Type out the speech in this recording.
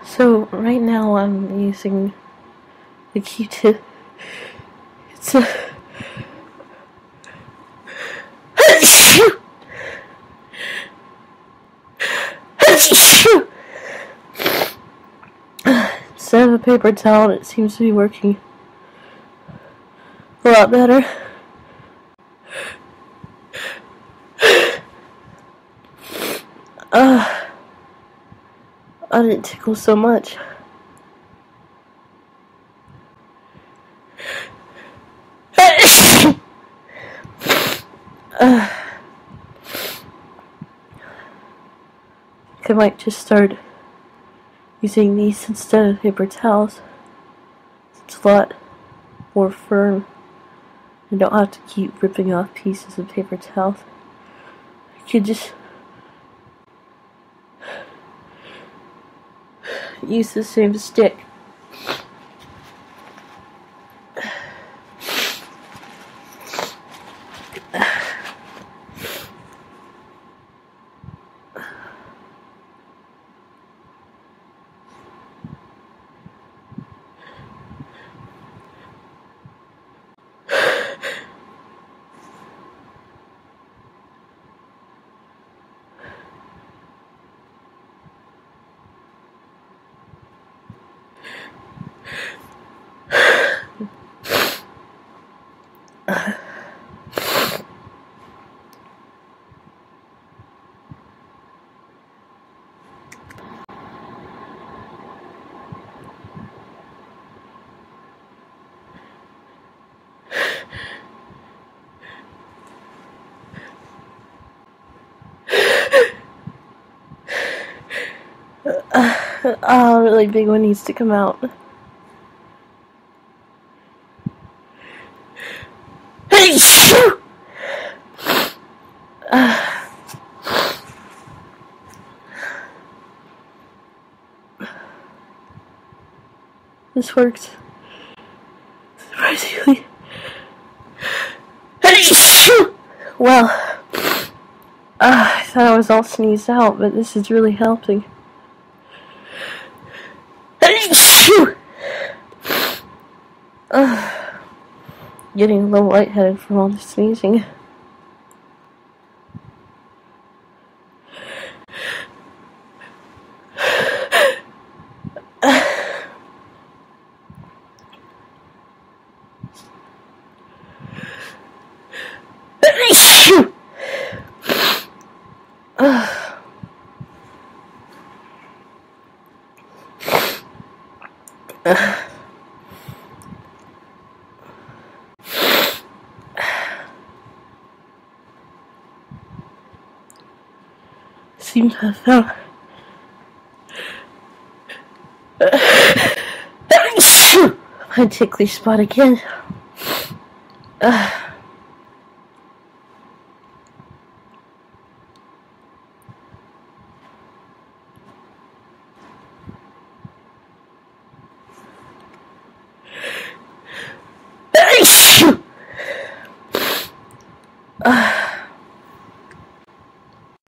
So right now I'm using the Q-tip. It's a instead of a paper towel, it seems to be working a lot better. I didn't tickle so much. I might just start using these instead of paper towels. It's a lot more firm. I don't have to keep ripping off pieces of paper towels. I could just use the same stick. Oh, a really big one needs to come out. This works surprisingly. Well, I thought I was all sneezed out, but this is really helping. Getting a little lightheaded from all the sneezing. Seems to have found my ticklish spot again.